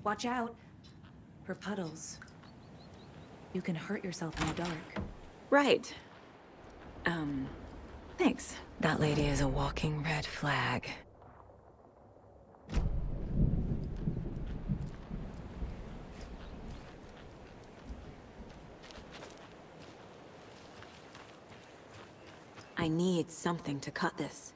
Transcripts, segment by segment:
Watch out for puddles. You can hurt yourself in the dark. Right. Thanks. That lady is a walking red flag. I need something to cut this.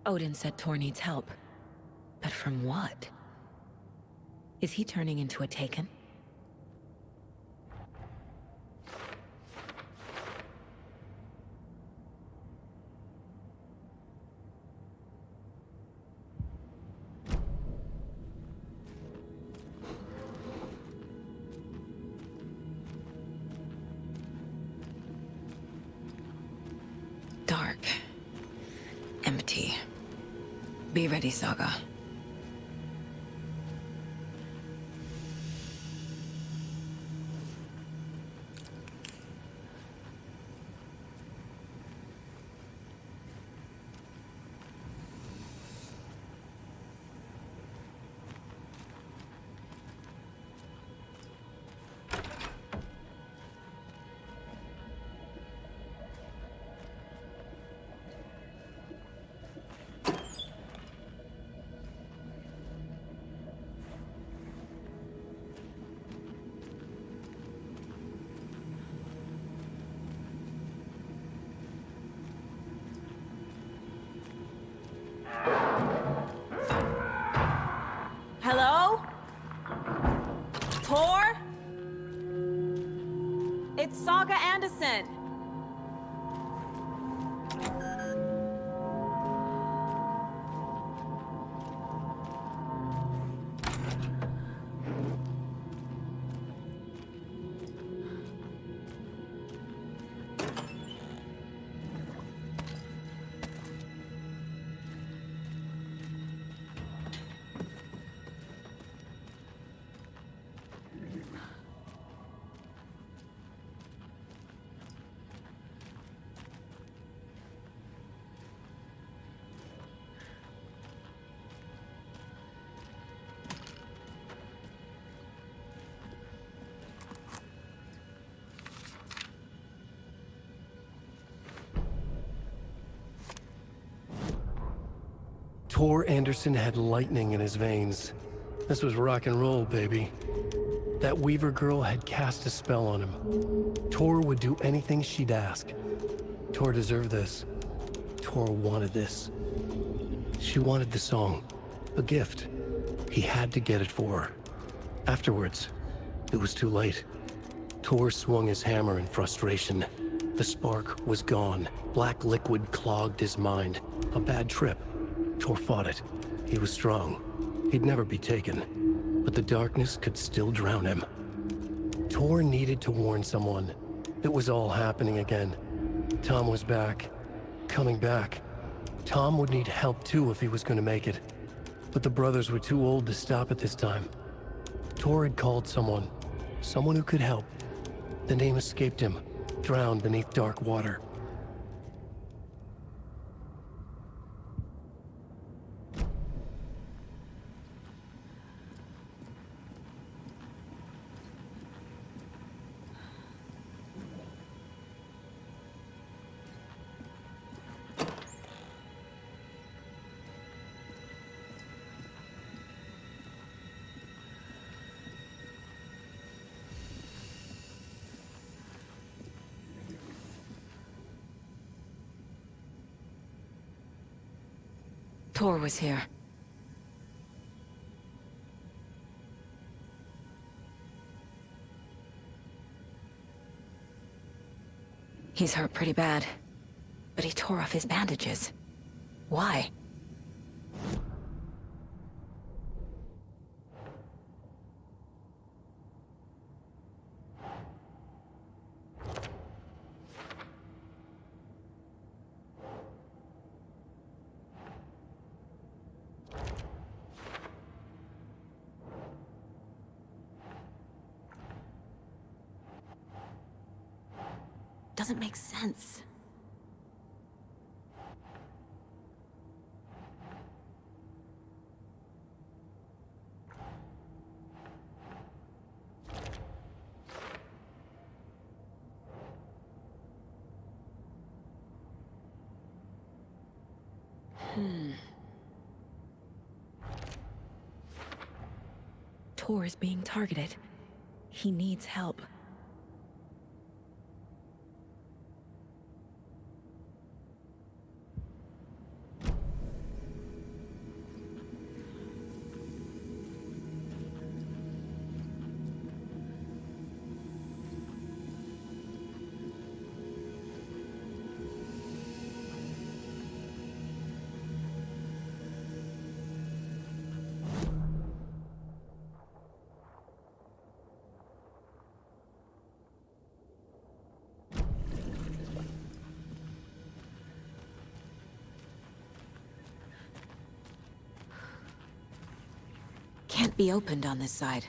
Odin said Tor needs help. But from what? Is he turning into a Taken? Dark. Empty. Be ready, Saga. Hello? Tor? It's Saga Anderson. Tor Anderson had lightning in his veins. This was rock and roll, baby. That Weaver girl had cast a spell on him. Tor would do anything she'd ask. Tor deserved this. Tor wanted this. She wanted the song, a gift. He had to get it for her. Afterwards, it was too late. Tor swung his hammer in frustration. The spark was gone. Black liquid clogged his mind. A bad trip. Tor fought it. He was strong. He'd never be taken. But the darkness could still drown him. Tor needed to warn someone. It was all happening again. Tom was back. Coming back. Tom would need help too if he was going to make it. But the brothers were too old to stop at this time. Tor had called someone. Someone who could help. The name escaped him. Drowned beneath dark water. Tor was here. He's hurt pretty bad, but he tore off his bandages. Why? Doesn't make sense. Tor is being targeted. He needs help. Can't be opened on this side.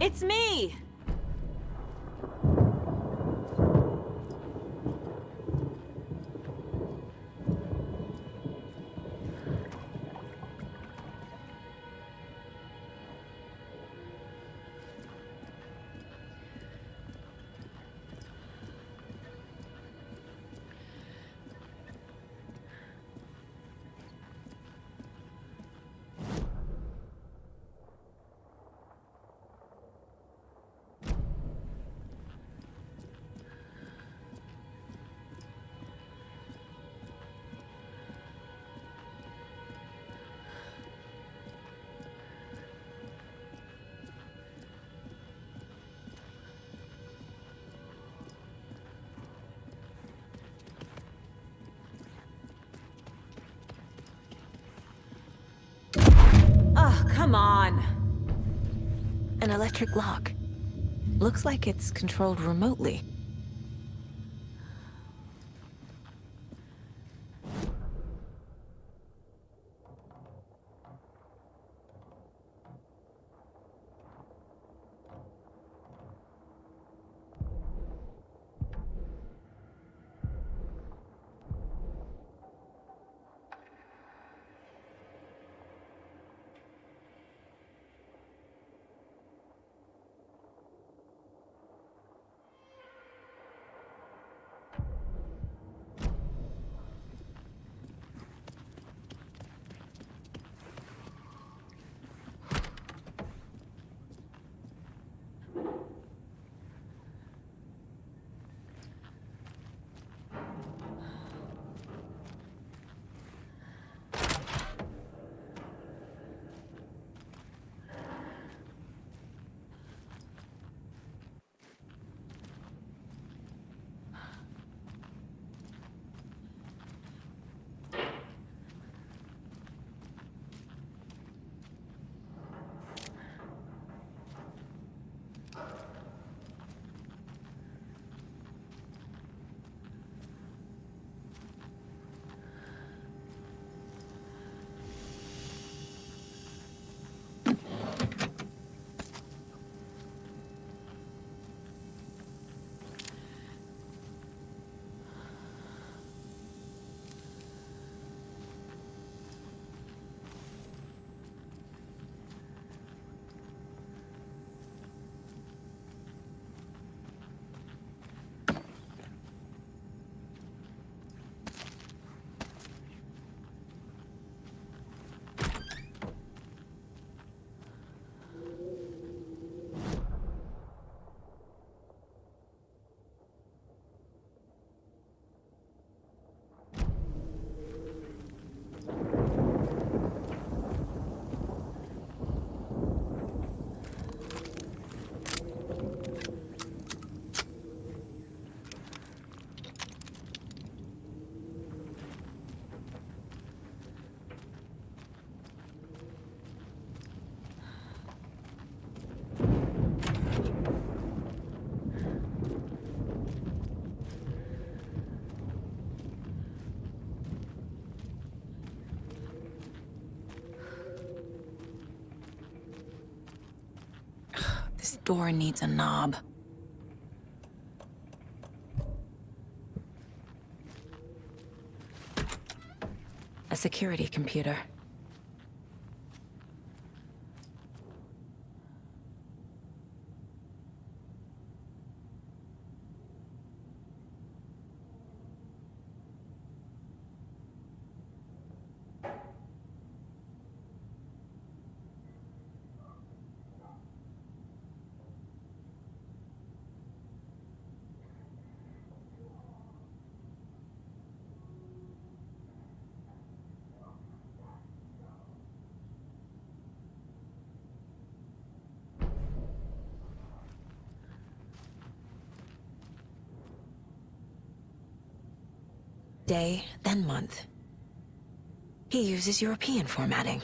It's me! Come on! An electric lock. Looks like it's controlled remotely. This door needs a knob. A security computer. Day, then month. He uses European formatting.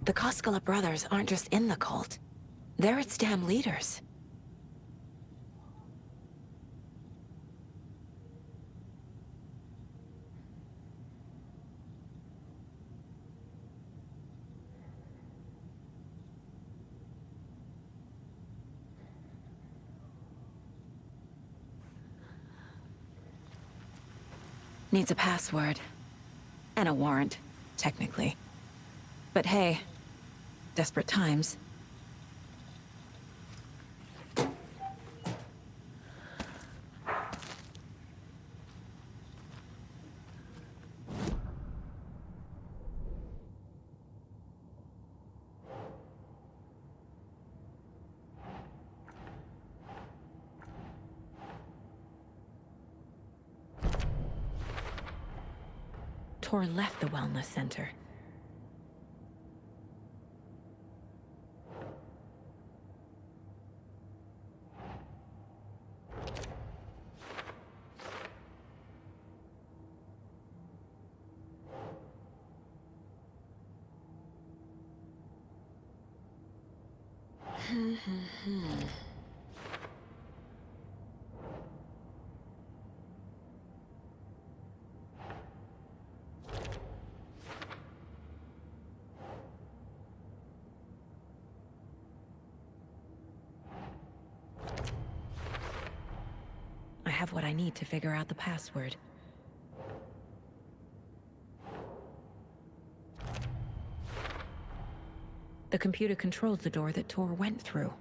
The Koskela brothers aren't just in the cult. They're its damn leaders. Needs a password. And a warrant, technically. But hey, desperate times. Tor left the wellness center. I have what I need to figure out the password. The computer controls the door that Tor went through.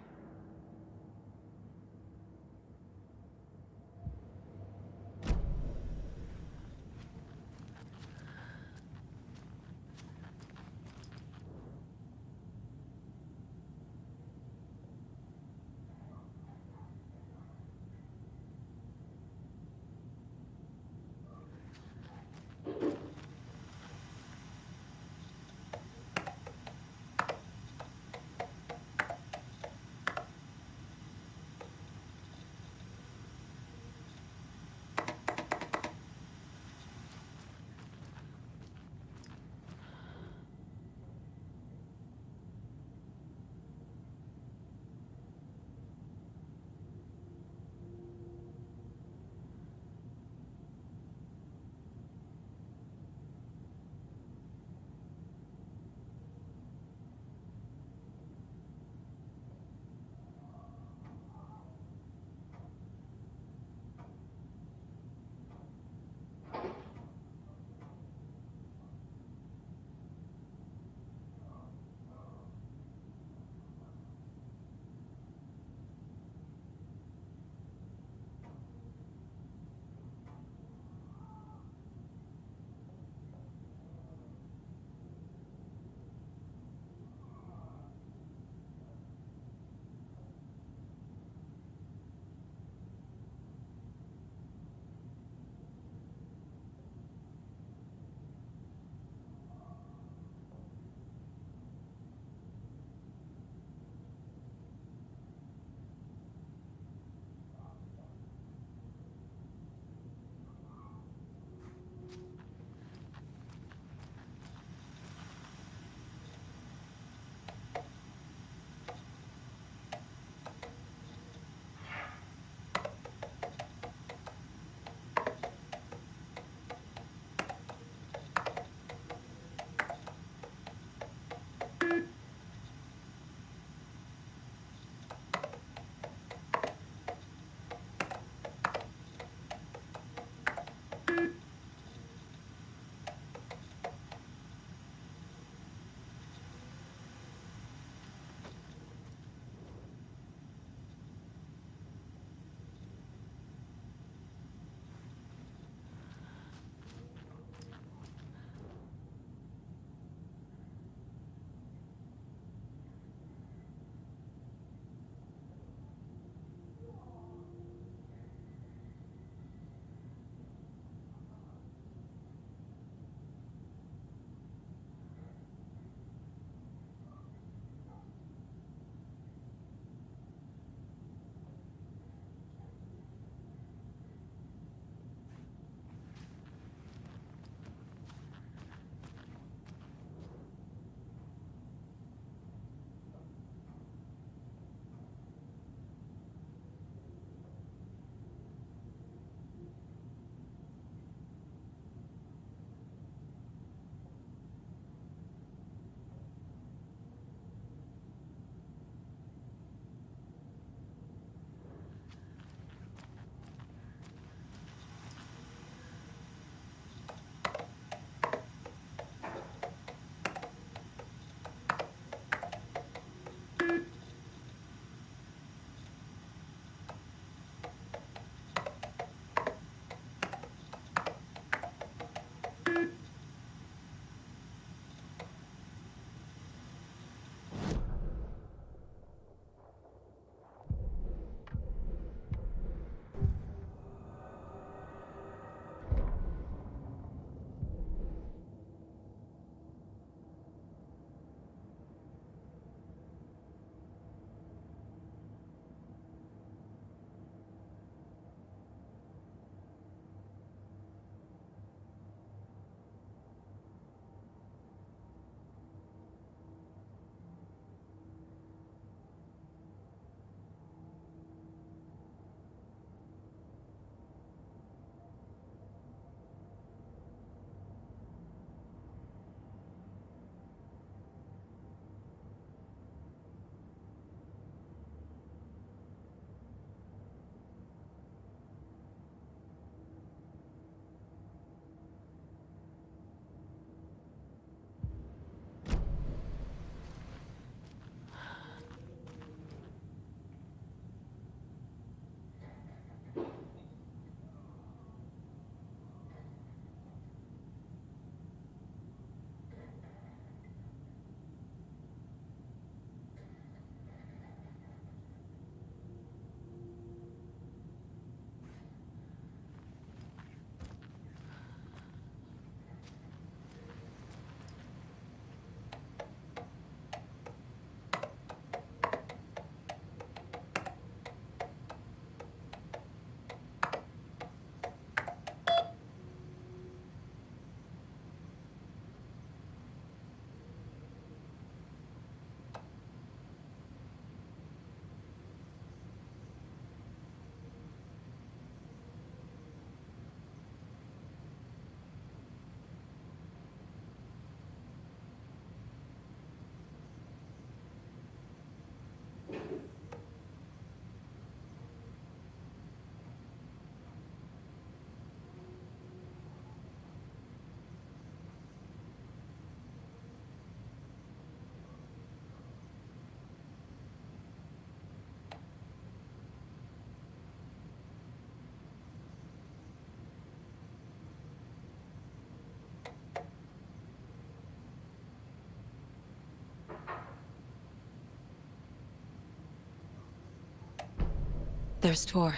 There's Tor.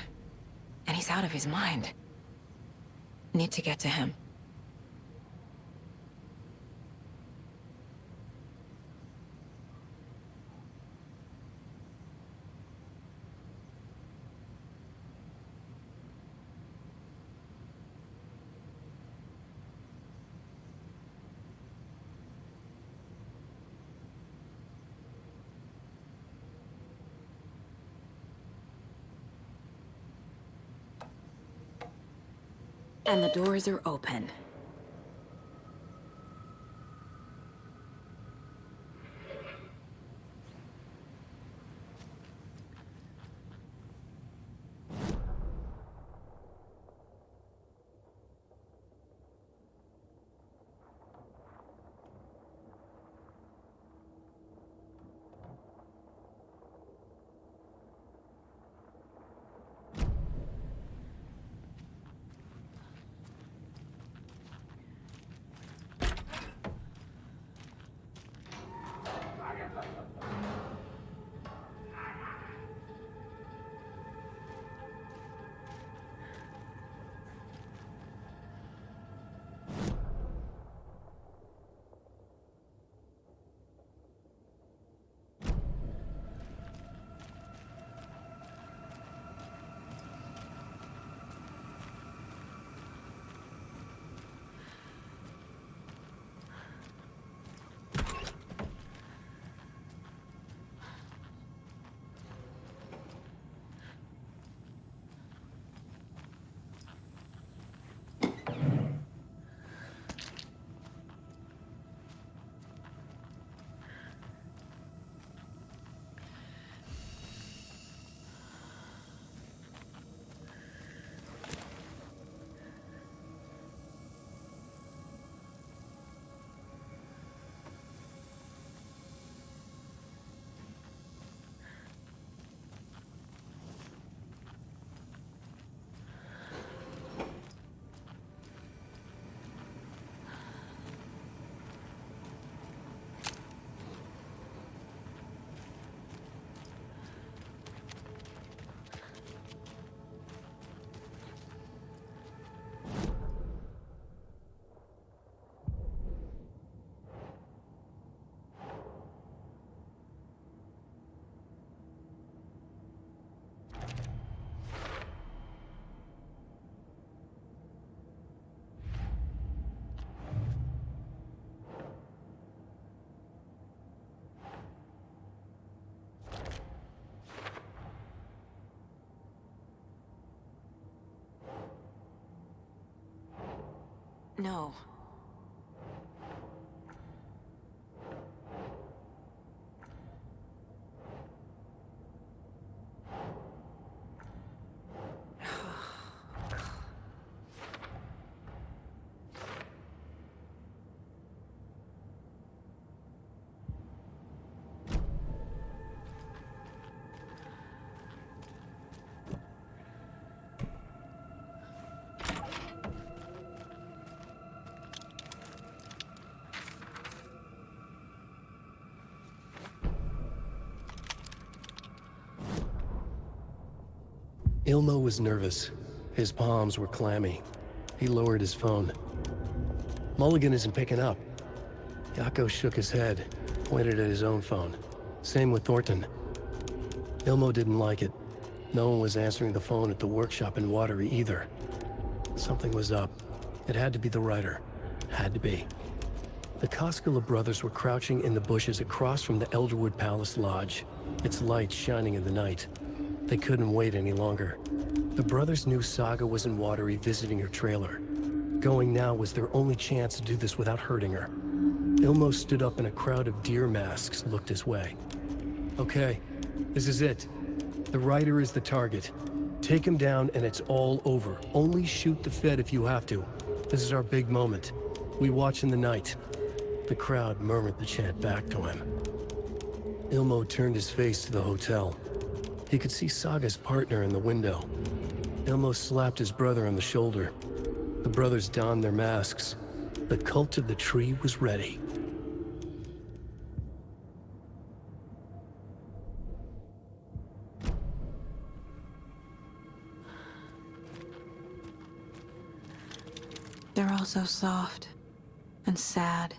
And he's out of his mind. Need to get to him. And the doors are open. No. Ilmo was nervous. His palms were clammy. He lowered his phone. Mulligan isn't picking up. Yako shook his head, pointed at his own phone. Same with Thornton. Ilmo didn't like it. No one was answering the phone at the workshop in Watery either. Something was up. It had to be the writer. Had to be. The Koskela brothers were crouching in the bushes across from the Elderwood Palace Lodge, its lights shining in the night. They couldn't wait any longer. The brothers knew Saga was in Watery visiting her trailer. Going now was their only chance to do this without hurting her. Ilmo stood up and a crowd of deer masks looked his way. Okay, this is it. The writer is the target. Take him down and it's all over. Only shoot the Fed if you have to. This is our big moment. We watch in the night. The crowd murmured the chant back to him. Ilmo turned his face to the hotel. He could see Saga's partner in the window. Ilmo slapped his brother on the shoulder. The brothers donned their masks. The cult of the tree was ready. they're all so soft and sad.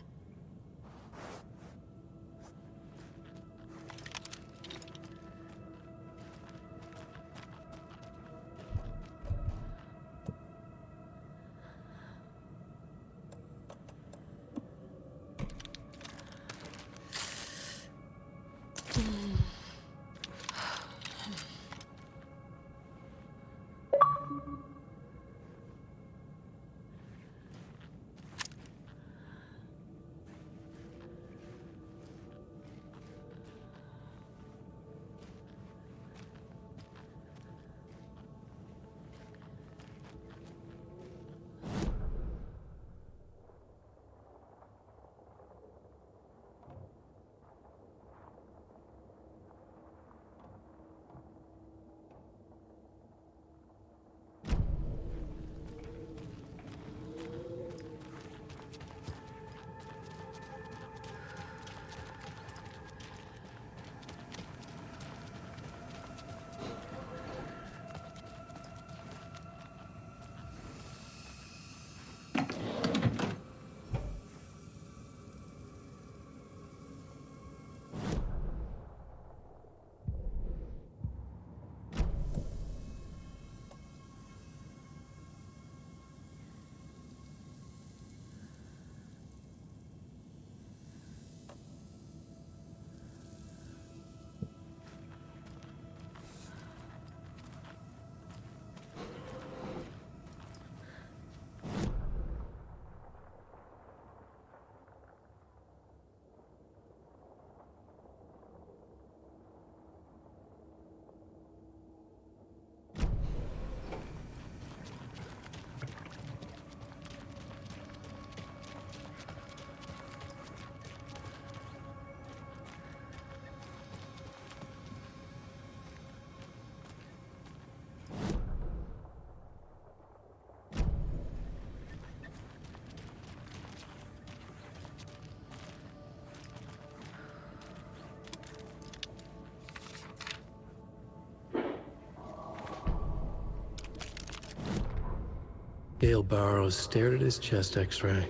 Gale Barrows stared at his chest x-ray.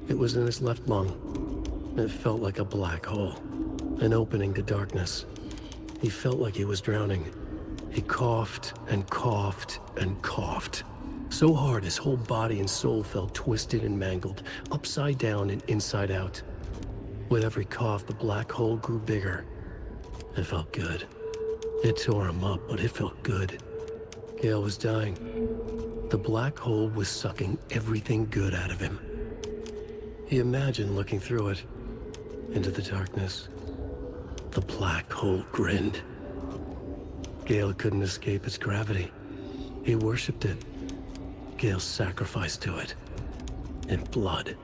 It was in his left lung. It felt like a black hole, an opening to darkness. He felt like he was drowning. He coughed and coughed and coughed. So hard his whole body and soul felt twisted and mangled, upside down and inside out. With every cough, the black hole grew bigger. It felt good. It tore him up, but it felt good. Gale was dying. The black hole was sucking everything good out of him. He imagined looking through it, into the darkness. The black hole grinned. Gale couldn't escape its gravity. He worshipped it. Gale sacrificed to it. In blood.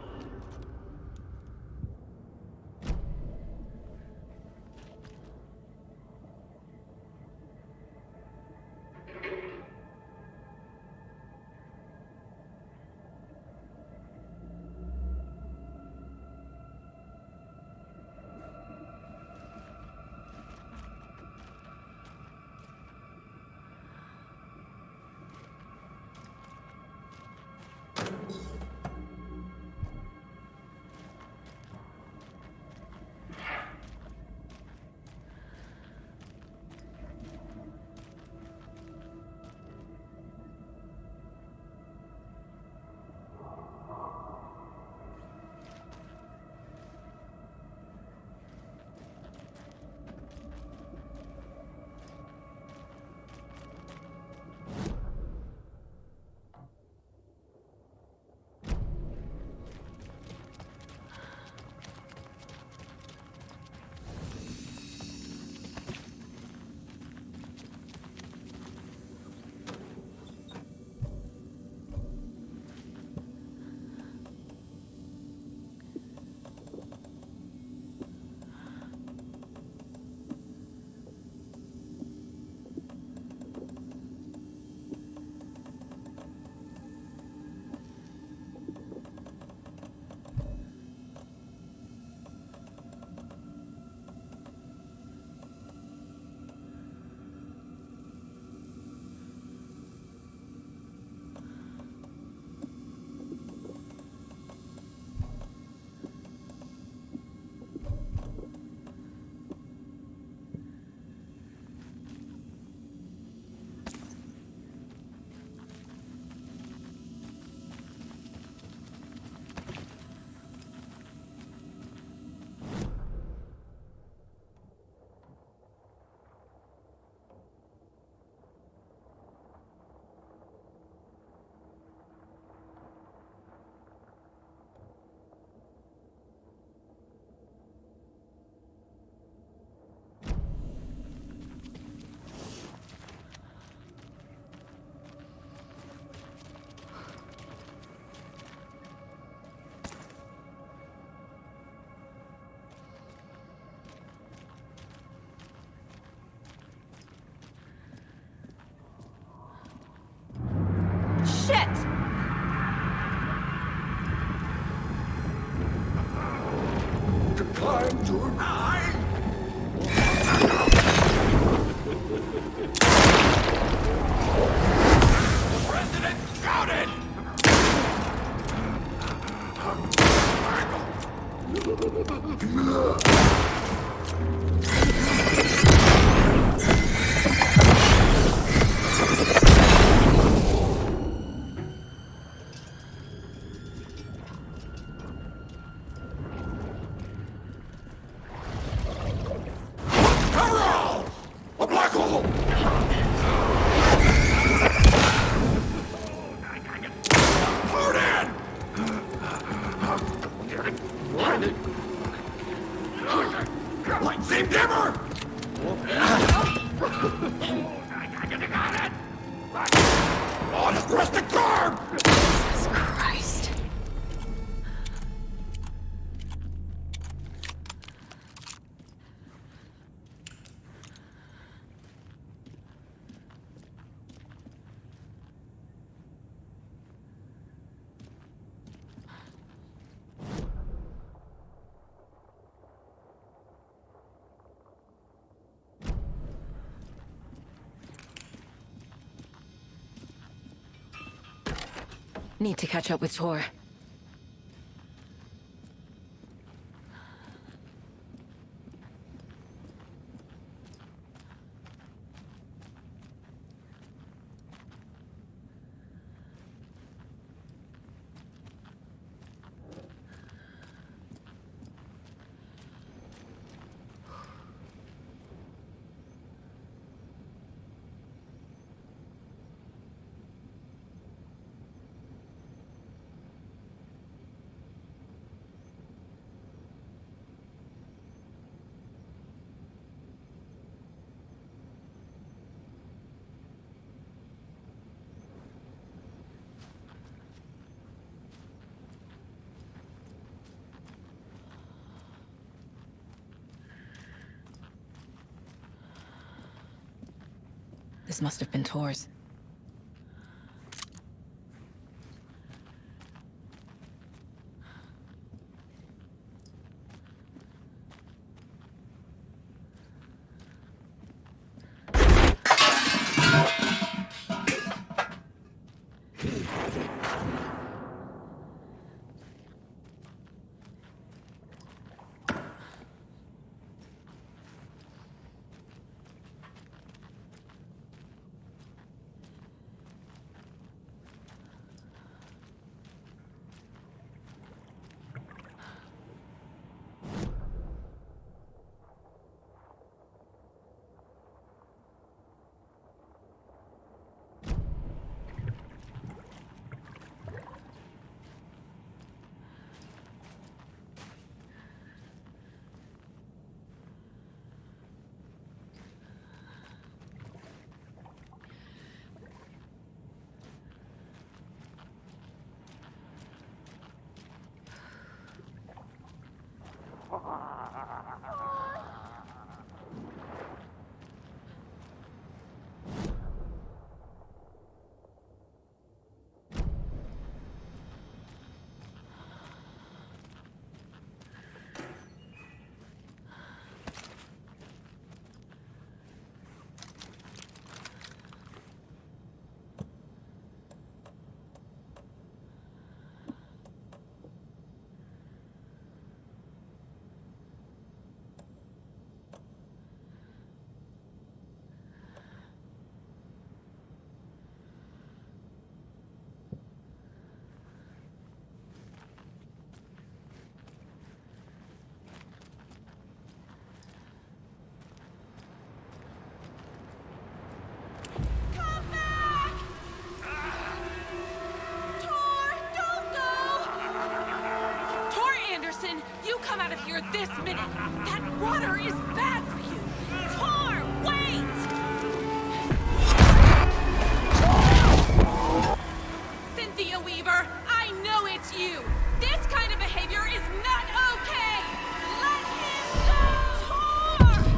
Shit! Time to die! The president shouted! Hurrah! A black hole! Load in! Light seem dimmer! Got it! Oh, just press the curb! Jesus Christ. Need to catch up with Tor. This must have been Tor's. This minute! That water is bad for you! Tor, wait! Cynthia Weaver, I know it's you! This kind of behavior is not okay! Let him go! Tor!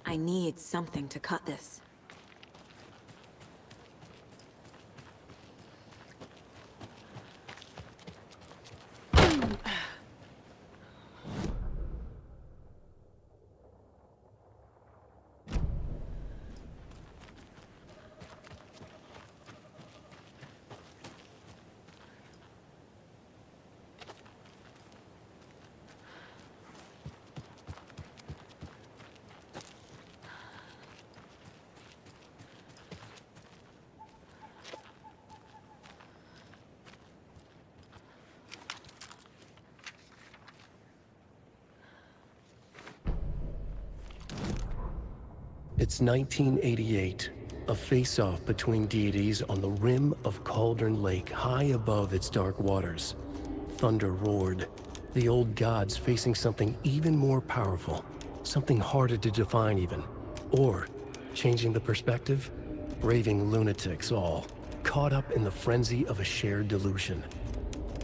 I need something to cut this. It's 1988, a face-off between deities on the rim of Cauldron Lake, high above its dark waters. Thunder roared, the old gods facing something even more powerful, something harder to define even. Or, changing the perspective, raving lunatics all, caught up in the frenzy of a shared delusion.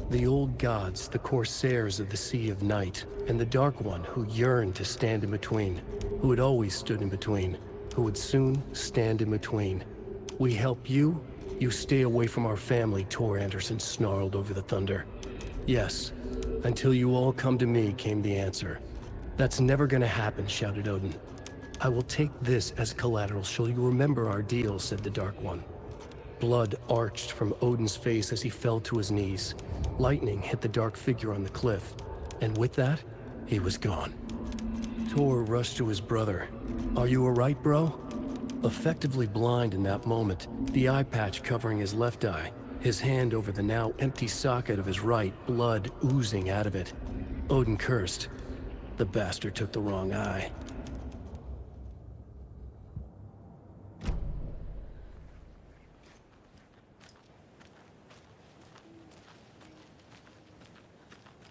The old gods, the corsairs of the Sea of Night, and the Dark One who yearned to stand in between, who had always stood in between, who would soon stand in between. We help you, you stay away from our family, Tor Anderson snarled over the thunder. Yes, until you all come to me, came the answer. That's never gonna happen, shouted Odin. I will take this as collateral, shall you remember our deal, said the Dark One. Blood arched from Odin's face as he fell to his knees. Lightning hit the dark figure on the cliff, and with that, he was gone. Tor rushed to his brother. Are you alright, bro? Effectively blind in that moment, the eye patch covering his left eye, his hand over the now empty socket of his right, blood oozing out of it. Odin cursed. The bastard took the wrong eye.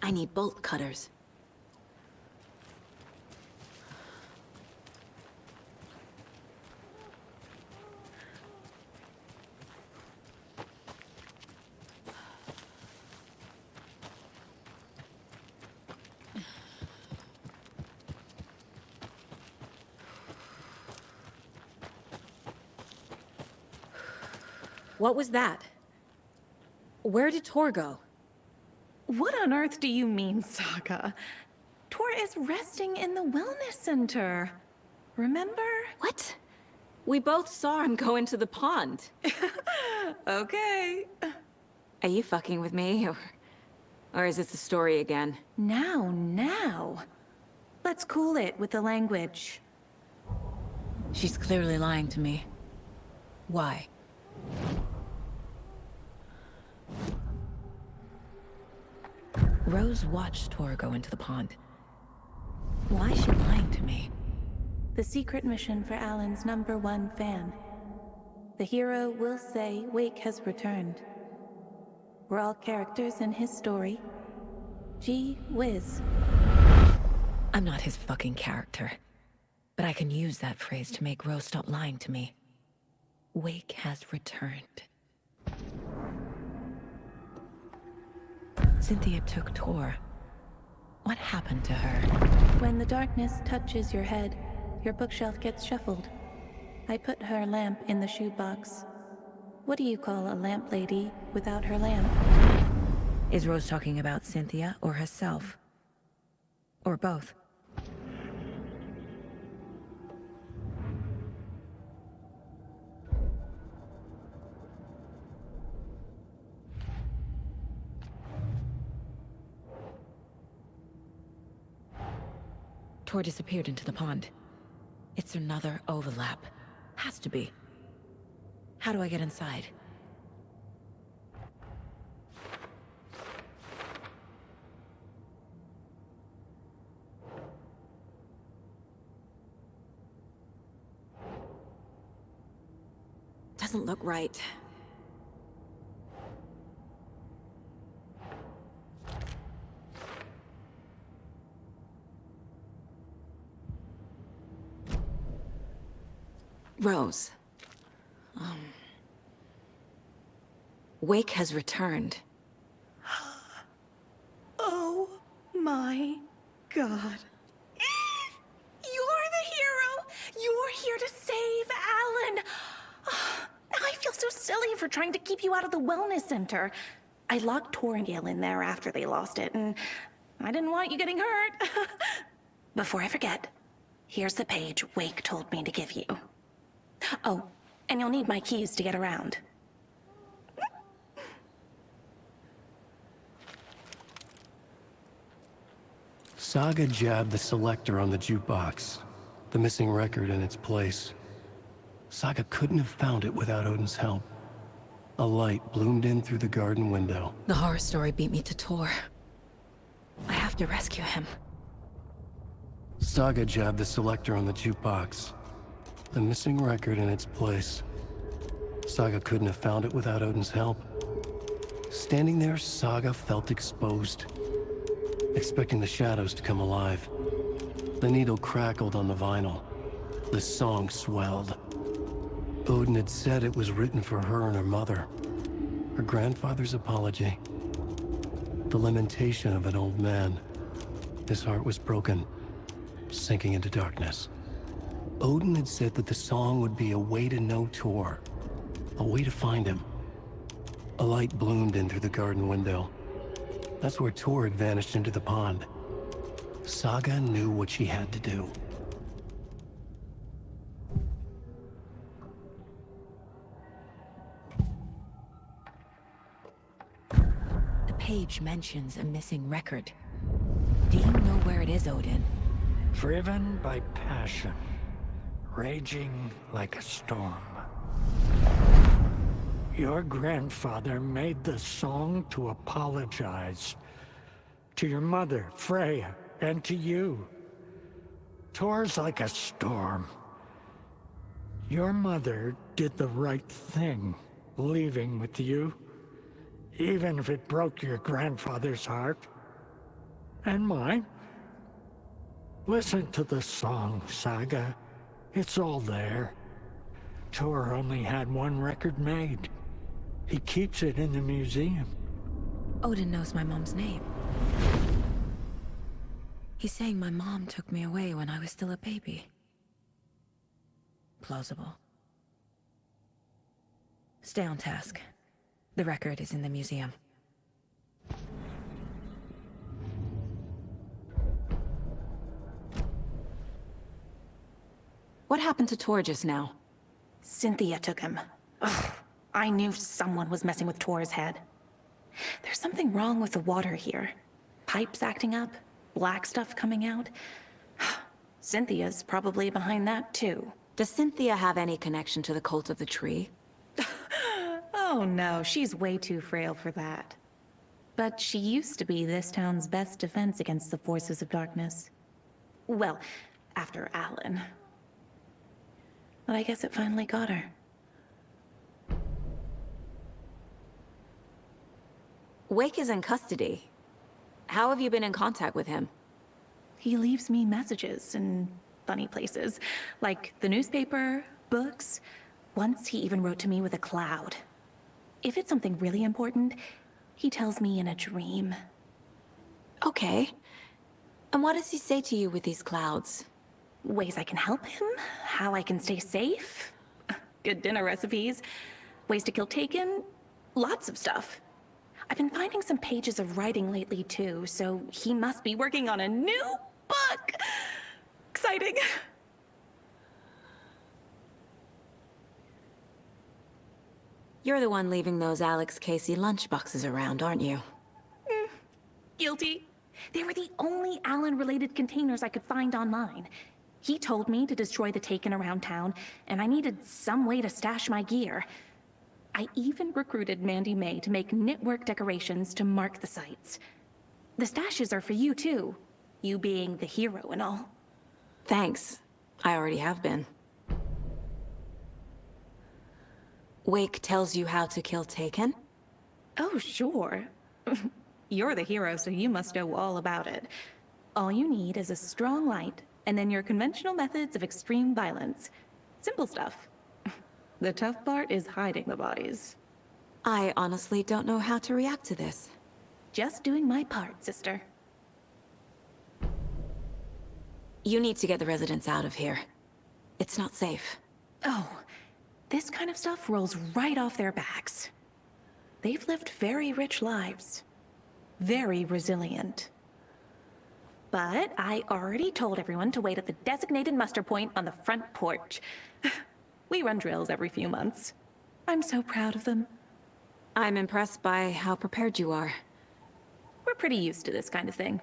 I need bolt cutters. What was that? Where did Tor go? What on earth do you mean, Saga? Tor is resting in the wellness center. Remember? What? We both saw him go into the pond. Okay. Are you fucking with me, or is this a story again? Now. Let's cool it with the language. She's clearly lying to me. Why? Rose watched Tor go into the pond. Why is she lying to me? The secret mission for Alan's #1 fan. The hero will say Wake has returned. We're all characters in his story. Gee whiz. I'm not his fucking character. But I can use that phrase to make Rose stop lying to me. Wake has returned. Cynthia took Tor. What happened to her? When the darkness touches your head, your bookshelf gets shuffled. I put her lamp in the shoebox. What do you call a lamp lady without her lamp? Is Rose talking about Cynthia or herself? Or both? Tor disappeared into the pond. It's another overlap. Has to be. How do I get inside? Doesn't look right. Rose. Wake has returned. Oh my God. You're the hero! You're silly for trying to keep you out of the wellness center. I locked Tor and Gale in there after they lost it, and I didn't want you getting hurt. Before I forget, here's the page Wake told me to give you. Oh, and you'll need my keys to get around. Saga jabbed the selector on the jukebox, the missing record in its place. Saga couldn't have found it without Odin's help. A light bloomed in through the garden window. The horror story beat me to Tor. I have to rescue him. Saga jabbed the selector on the jukebox, the missing record in its place. Saga couldn't have found it without Odin's help. Standing there, Saga felt exposed, expecting the shadows to come alive. The needle crackled on the vinyl. The song swelled. Odin had said it was written for her and her mother. Her grandfather's apology. The lamentation of an old man. His heart was broken, sinking into darkness. Odin had said that the song would be a way to know Tor, a way to find him. A light bloomed in through the garden window. That's where Tor had vanished into the pond. Saga knew what she had to do. The page mentions a missing record. Do you know where it is, Odin? Driven by passion, raging like a storm. Your grandfather made the song to apologize. To your mother, Freya, and to you. Tor's like a storm. Your mother did the right thing, leaving with you. Even if it broke your grandfather's heart. And mine. Listen to the song, Saga. It's all there. Tor only had one record made. He keeps it in the museum. Odin knows my mom's name. He's saying my mom took me away when I was still a baby. Plausible. Stay on task. The record is in the museum. What happened to Tor just now? Cynthia took him. Ugh, I knew someone was messing with Tor's head. There's something wrong with the water here. Pipes acting up, black stuff coming out. Cynthia's probably behind that too. Does Cynthia have any connection to the cult of the tree? Oh no, she's way too frail for that. But she used to be this town's best defense against the forces of darkness. Well, after Alan. But I guess it finally got her. Wake is in custody. How have you been in contact with him? He leaves me messages in funny places, like the newspaper, books. Once he even wrote to me with a cloud. If it's something really important, he tells me in a dream. Okay. And what does he say to you with these clouds? Ways I can help him, how I can stay safe, good dinner recipes, ways to kill Taken, lots of stuff. I've been finding some pages of writing lately too, so he must be working on a new book. Exciting. You're the one leaving those Alex Casey lunchboxes around, aren't you? Guilty. They were the only Alan-related containers I could find online. He told me to destroy the Taken around town, and I needed some way to stash my gear. I even recruited Mandy May to make knitwork decorations to mark the sites. The stashes are for you too, you being the hero and all. Thanks. I already have been. Wake tells you how to kill Taken? Oh, sure. You're the hero, so you must know all about it. All you need is a strong light, and then your conventional methods of extreme violence. Simple stuff. The tough part is hiding the bodies. I honestly don't know how to react to this. Just doing my part, sister. You need to get the residents out of here. It's not safe. Oh, This kind of stuff rolls right off their backs. They've lived very rich lives. Very resilient. But I already told everyone to wait at the designated muster point on the front porch. We run drills every few months. I'm so proud of them. I'm impressed by how prepared you are. We're pretty used to this kind of thing.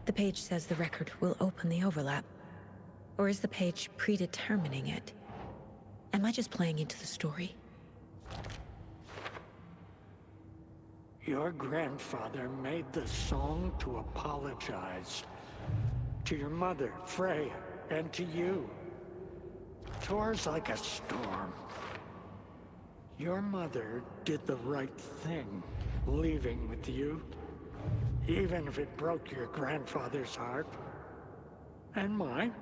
The page says the record will open the overlap. Or is the page predetermining it? Am I just playing into the story? Your grandfather made the song to apologize. To your mother, Freya, and to you. Tor's like a storm. Your mother did the right thing, leaving with you. Even if it broke your grandfather's heart. And mine.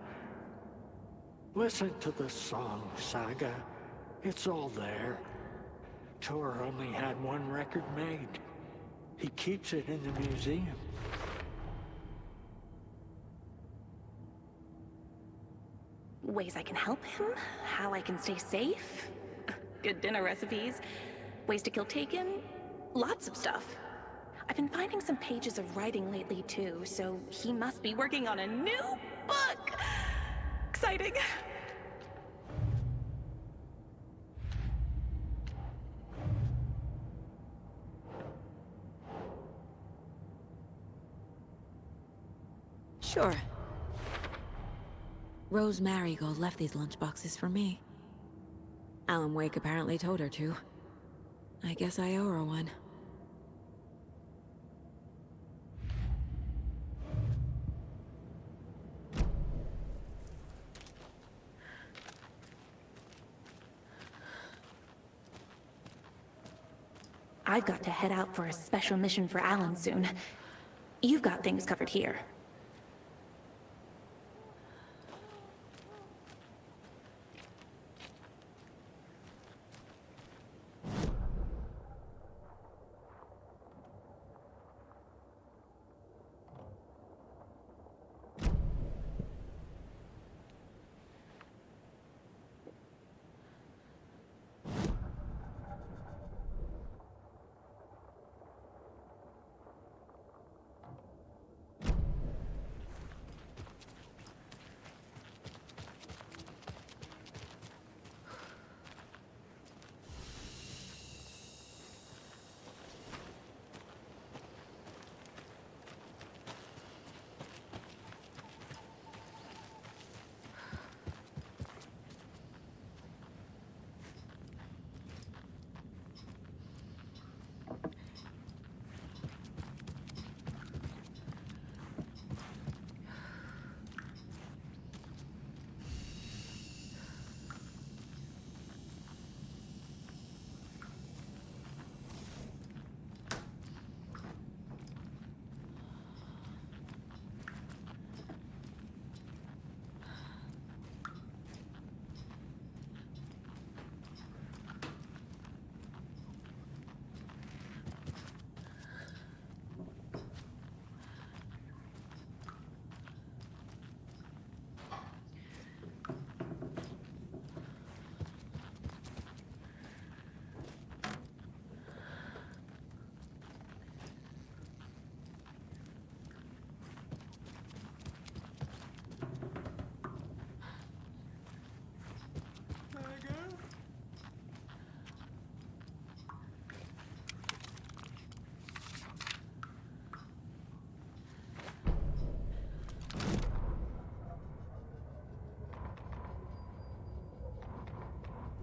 Listen to the song, Saga. It's all there. Tor only had one record made. He keeps it in the museum. Ways I can help him? How I can stay safe? Good dinner recipes? Ways to kill Taken? Lots of stuff. I've been finding some pages of writing lately too, so he must be working on a new book! Exciting! Sure. Rose Marigold left these lunchboxes for me. Alan Wake apparently told her to. I guess I owe her one. I've got to head out for a special mission for Alan soon. You've got things covered here.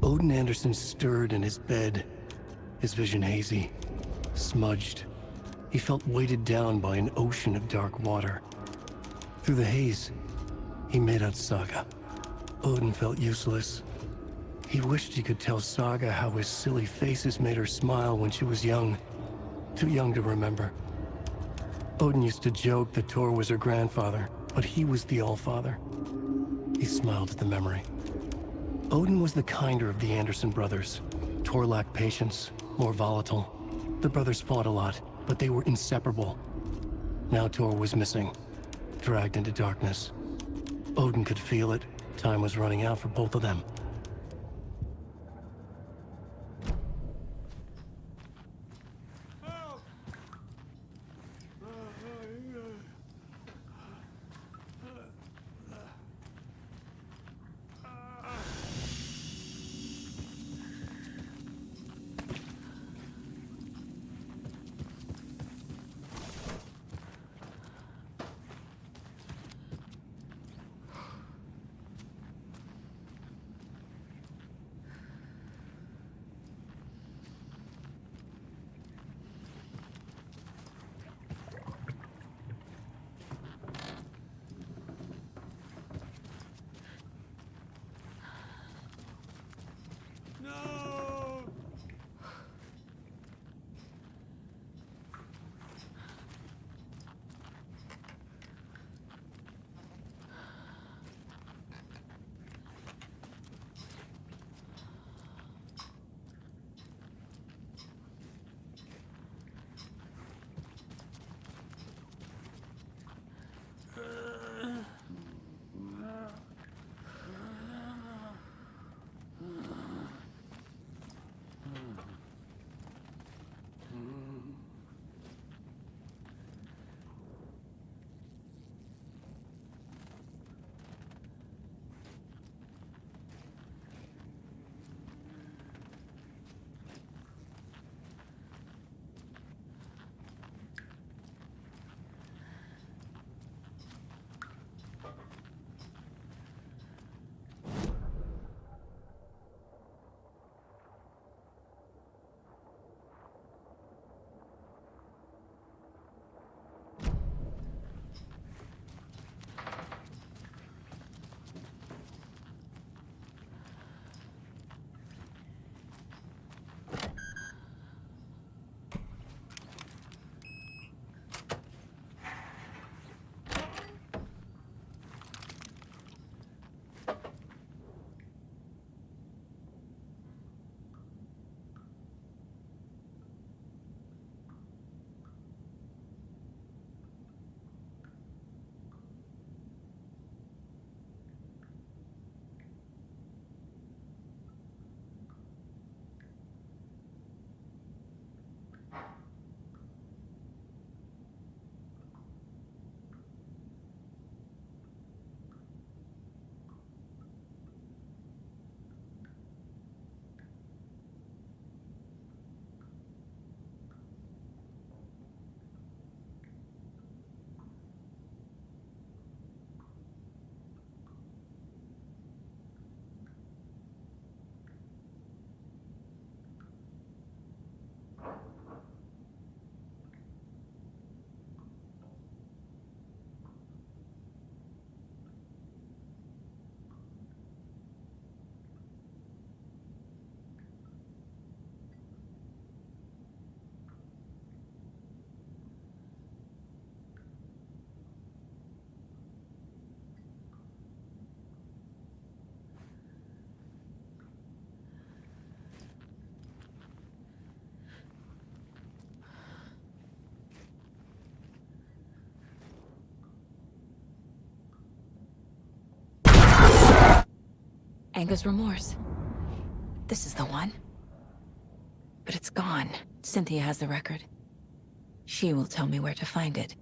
Odin Anderson stirred in his bed, his vision hazy, smudged. He felt weighted down by an ocean of dark water. Through the haze, he made out Saga. Odin felt useless. He wished he could tell Saga how his silly faces made her smile when she was young. Too young to remember. Odin used to joke that Tor was her grandfather, but he was the Allfather. He smiled at the memory. Odin was the kinder of the Anderson brothers. Tor lacked patience, more volatile. The brothers fought a lot, but they were inseparable. Now Tor was missing, dragged into darkness. Odin could feel it. Time was running out for both of them. Anger's remorse. This is the one. But it's gone. Cynthia has the record. She will tell me where to find it.